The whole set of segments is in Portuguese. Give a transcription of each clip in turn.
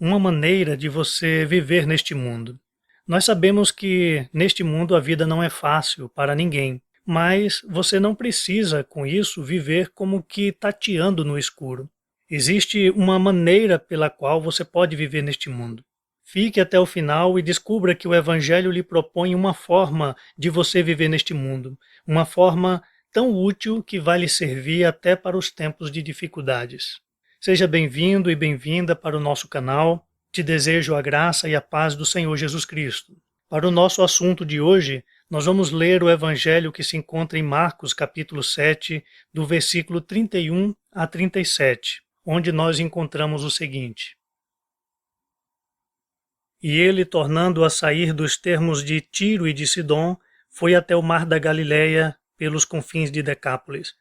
uma maneira de você viver neste mundo. Nós sabemos que neste mundo a vida não é fácil para ninguém, mas você não precisa, com isso, viver como que tateando no escuro. Existe uma maneira pela qual você pode viver neste mundo. Fique até o final e descubra que o Evangelho lhe propõe uma forma de você viver neste mundo, uma forma tão útil que vai lhe servir até para os tempos de dificuldades. Seja bem-vindo e bem-vinda para o nosso canal. Te desejo a graça e a paz do Senhor Jesus Cristo. Para o nosso assunto de hoje, nós vamos ler o Evangelho que se encontra em Marcos, capítulo 7, do versículo 31 a 37, onde nós encontramos o seguinte: E ele, tornando a sair dos termos de Tiro e de Sidom, foi até o mar da Galileia, pelos confins de Decápolis.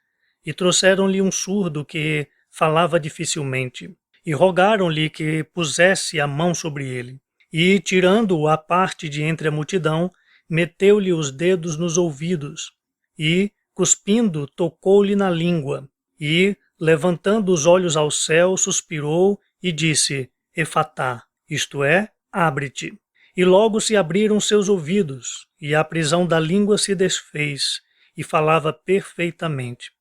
E trouxeram-lhe um surdo que falava dificilmente, e rogaram-lhe que pusesse a mão sobre ele. E, tirando-o à parte de entre a multidão, meteu-lhe os dedos nos ouvidos, e, cuspindo, tocou-lhe na língua, e, levantando os olhos ao céu, suspirou e disse: Efatá, isto é, abre-te. E logo se abriram seus ouvidos, e a prisão da língua se desfez, e falava perfeitamente.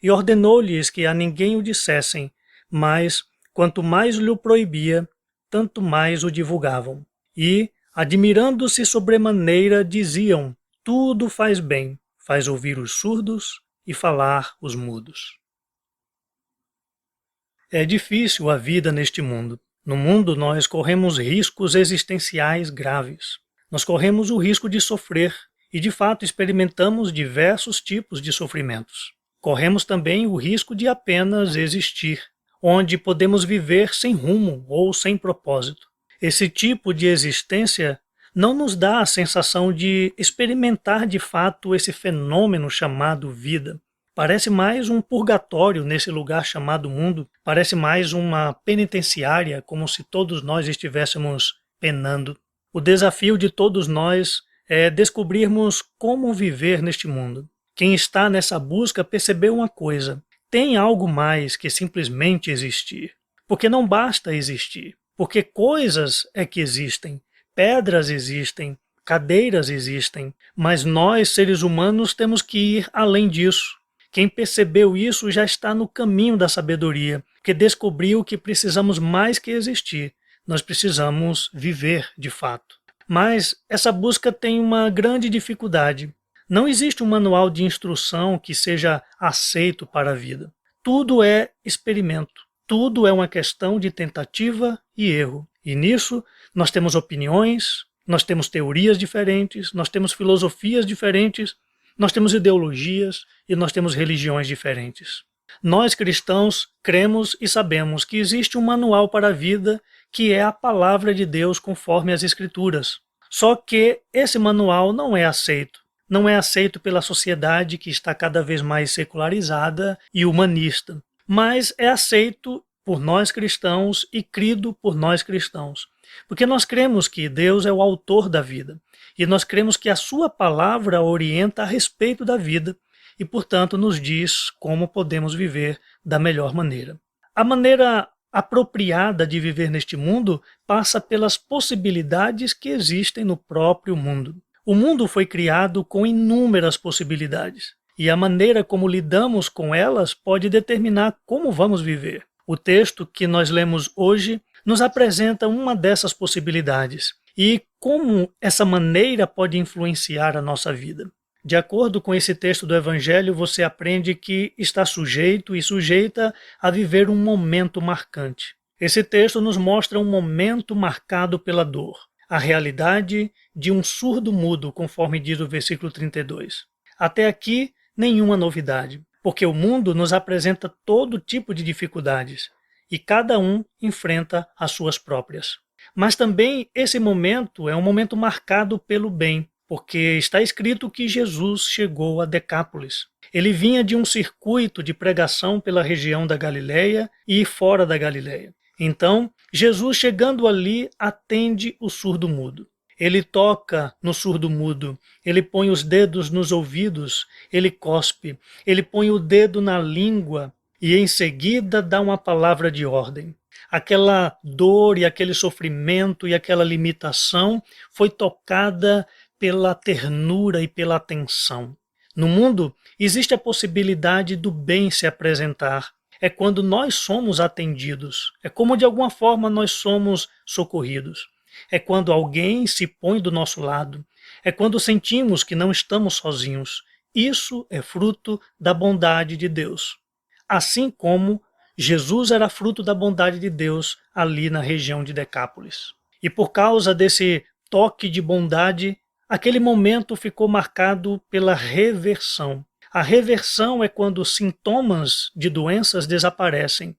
E ordenou-lhes que a ninguém o dissessem, mas, quanto mais lhe o proibia, tanto mais o divulgavam. E, admirando-se sobremaneira, diziam: Tudo faz bem, faz ouvir os surdos e falar os mudos. É difícil a vida neste mundo. No mundo nós corremos riscos existenciais graves. Nós corremos o risco de sofrer e, de fato, experimentamos diversos tipos de sofrimentos. Corremos também o risco de apenas existir, onde podemos viver sem rumo ou sem propósito. Esse tipo de existência não nos dá a sensação de experimentar de fato esse fenômeno chamado vida. Parece mais um purgatório nesse lugar chamado mundo, parece mais uma penitenciária, como se todos nós estivéssemos penando. O desafio de todos nós é descobrirmos como viver neste mundo. Quem está nessa busca percebeu uma coisa: tem algo mais que simplesmente existir. Porque não basta existir, porque coisas é que existem, pedras existem, cadeiras existem, mas nós, seres humanos, temos que ir além disso. Quem percebeu isso já está no caminho da sabedoria, que descobriu que precisamos mais que existir, nós precisamos viver de fato. Mas essa busca tem uma grande dificuldade. Não existe um manual de instrução que seja aceito para a vida. Tudo é experimento, tudo é uma questão de tentativa e erro. E nisso nós temos opiniões, nós temos teorias diferentes, nós temos filosofias diferentes, nós temos ideologias e nós temos religiões diferentes. Nós cristãos cremos e sabemos que existe um manual para a vida que é a palavra de Deus conforme as Escrituras. Só que esse manual não é aceito. Não é aceito pela sociedade que está cada vez mais secularizada e humanista, mas é aceito por nós cristãos e crido por nós cristãos. Porque nós cremos que Deus é o autor da vida. E nós cremos que a sua palavra orienta a respeito da vida e, portanto, nos diz como podemos viver da melhor maneira. A maneira apropriada de viver neste mundo passa pelas possibilidades que existem no próprio mundo. O mundo foi criado com inúmeras possibilidades, e a maneira como lidamos com elas pode determinar como vamos viver. O texto que nós lemos hoje nos apresenta uma dessas possibilidades e como essa maneira pode influenciar a nossa vida. De acordo com esse texto do Evangelho, você aprende que está sujeito e sujeita a viver um momento marcante. Esse texto nos mostra um momento marcado pela dor, a realidade de um surdo mudo, conforme diz o versículo 32. Até aqui, nenhuma novidade, porque o mundo nos apresenta todo tipo de dificuldades e cada um enfrenta as suas próprias. Mas também esse momento é um momento marcado pelo bem, porque está escrito que Jesus chegou a Decápolis. Ele vinha de um circuito de pregação pela região da Galileia e fora da Galileia. Então, Jesus chegando ali atende o surdo-mudo. Ele toca no surdo-mudo, ele põe os dedos nos ouvidos, ele cospe, ele põe o dedo na língua e em seguida dá uma palavra de ordem. Aquela dor e aquele sofrimento e aquela limitação foi tocada pela ternura e pela atenção. No mundo, existe a possibilidade do bem se apresentar. É quando nós somos atendidos. É como de alguma forma nós somos socorridos. É quando alguém se põe do nosso lado. É quando sentimos que não estamos sozinhos. Isso é fruto da bondade de Deus. Assim como Jesus era fruto da bondade de Deus ali na região de Decápolis. E por causa desse toque de bondade, aquele momento ficou marcado pela reversão. A reversão é quando os sintomas de doenças desaparecem.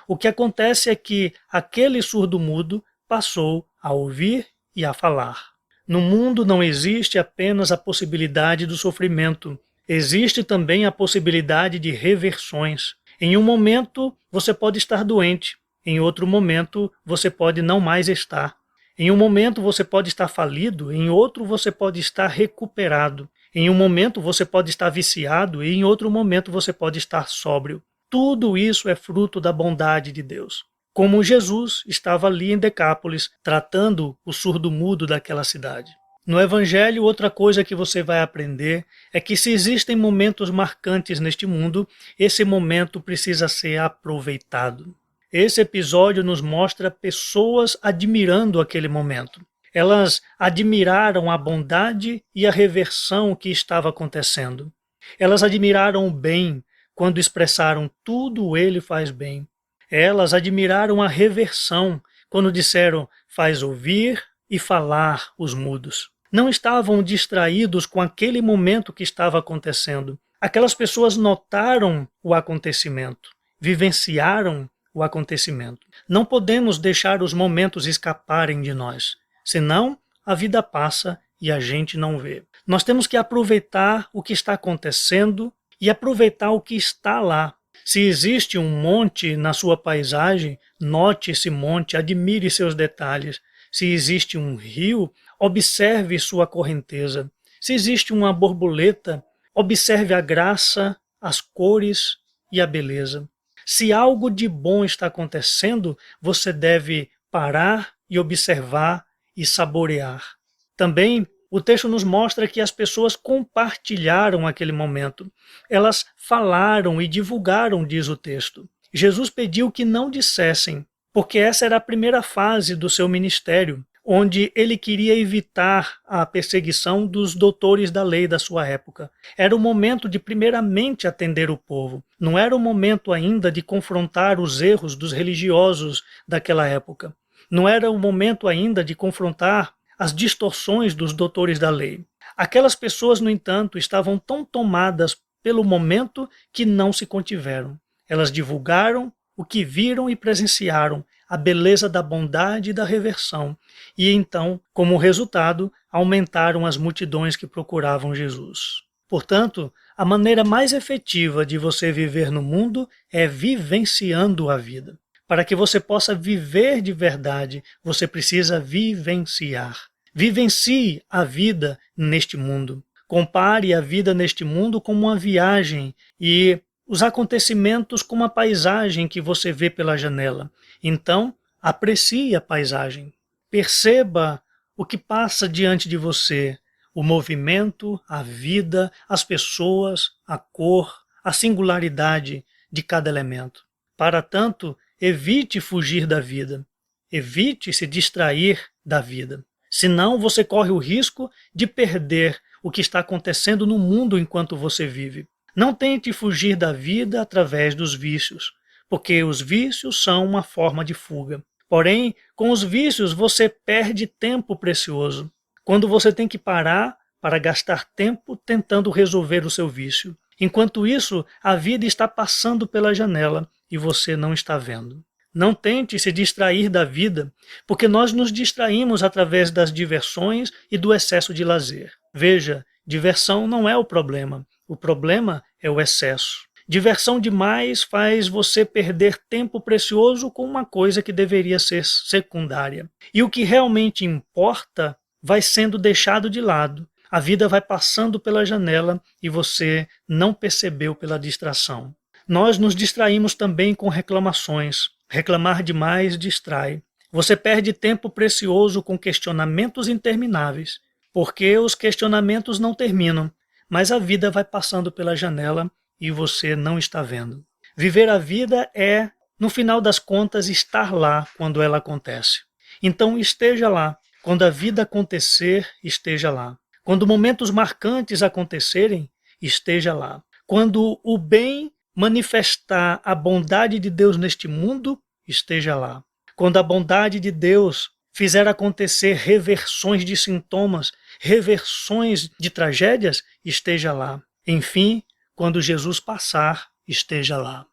O que acontece é que aquele surdo-mudo passou a ouvir e a falar. No mundo não existe apenas a possibilidade do sofrimento, existe também a possibilidade de reversões. Em um momento você pode estar doente, em outro momento você pode não mais estar. Em um momento você pode estar falido, em outro você pode estar recuperado. Em um momento você pode estar viciado e em outro momento você pode estar sóbrio. Tudo isso é fruto da bondade de Deus. Como Jesus estava ali em Decápolis, tratando o surdo-mudo daquela cidade. No Evangelho, outra coisa que você vai aprender é que se existem momentos marcantes neste mundo, esse momento precisa ser aproveitado. Esse episódio nos mostra pessoas admirando aquele momento. Elas admiraram a bondade e a reversão que estava acontecendo. Elas admiraram o bem quando expressaram tudo ele faz bem. Elas admiraram a reversão quando disseram faz ouvir e falar os mudos. Não estavam distraídos com aquele momento que estava acontecendo. Aquelas pessoas notaram o acontecimento, vivenciaram o acontecimento. Não podemos deixar os momentos escaparem de nós. Senão, a vida passa e a gente não vê. Nós temos que aproveitar o que está acontecendo e aproveitar o que está lá. Se existe um monte na sua paisagem, note esse monte, admire seus detalhes. Se existe um rio, observe sua correnteza. Se existe uma borboleta, observe a graça, as cores e a beleza. Se algo de bom está acontecendo, você deve parar e observar e saborear. Também o texto nos mostra que as pessoas compartilharam aquele momento. Elas falaram e divulgaram, diz o texto. Jesus pediu que não dissessem, porque essa era a primeira fase do seu ministério, onde ele queria evitar a perseguição dos doutores da lei da sua época. Era o momento de primeiramente atender o povo. Não era o momento ainda de confrontar os erros dos religiosos daquela época. Não era o momento ainda de confrontar as distorções dos doutores da lei. Aquelas pessoas, no entanto, estavam tão tomadas pelo momento que não se contiveram. Elas divulgaram o que viram e presenciaram, a beleza da bondade e da reversão, e então, como resultado, aumentaram as multidões que procuravam Jesus. Portanto, a maneira mais efetiva de você viver no mundo é vivenciando a vida. Para que você possa viver de verdade, você precisa vivenciar. Vivencie a vida neste mundo. Compare a vida neste mundo como uma viagem e os acontecimentos como a paisagem que você vê pela janela. Então, aprecie a paisagem. Perceba o que passa diante de você, o movimento, a vida, as pessoas, a cor, a singularidade de cada elemento. Para tanto, evite fugir da vida, evite se distrair da vida. Senão você corre o risco de perder o que está acontecendo no mundo enquanto você vive. Não tente fugir da vida através dos vícios, porque os vícios são uma forma de fuga. Porém, com os vícios você perde tempo precioso, quando você tem que parar para gastar tempo tentando resolver o seu vício. Enquanto isso, a vida está passando pela janela e você não está vendo. Não tente se distrair da vida, porque nós nos distraímos através das diversões e do excesso de lazer. Veja, diversão não é o problema é o excesso. Diversão demais faz você perder tempo precioso com uma coisa que deveria ser secundária. E o que realmente importa vai sendo deixado de lado. A vida vai passando pela janela e você não percebeu pela distração. Nós nos distraímos também com reclamações. Reclamar demais distrai. Você perde tempo precioso com questionamentos intermináveis, porque os questionamentos não terminam, mas a vida vai passando pela janela e você não está vendo. Viver a vida é, no final das contas, estar lá quando ela acontece. Então esteja lá. Quando a vida acontecer, esteja lá. Quando momentos marcantes acontecerem, esteja lá. Quando o bem manifestar a bondade de Deus neste mundo, esteja lá. Quando a bondade de Deus fizer acontecer reversões de sintomas, reversões de tragédias, esteja lá. Enfim, quando Jesus passar, esteja lá.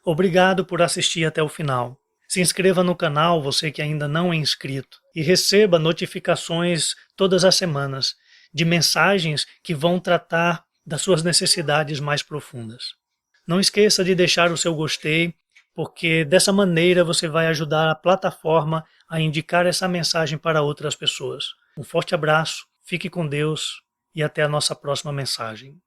Obrigado por assistir até o final. Se inscreva no canal, você que ainda não é inscrito, e receba notificações todas as semanas de mensagens que vão tratar das suas necessidades mais profundas. Não esqueça de deixar o seu gostei, porque dessa maneira você vai ajudar a plataforma a indicar essa mensagem para outras pessoas. Um forte abraço, fique com Deus e até a nossa próxima mensagem.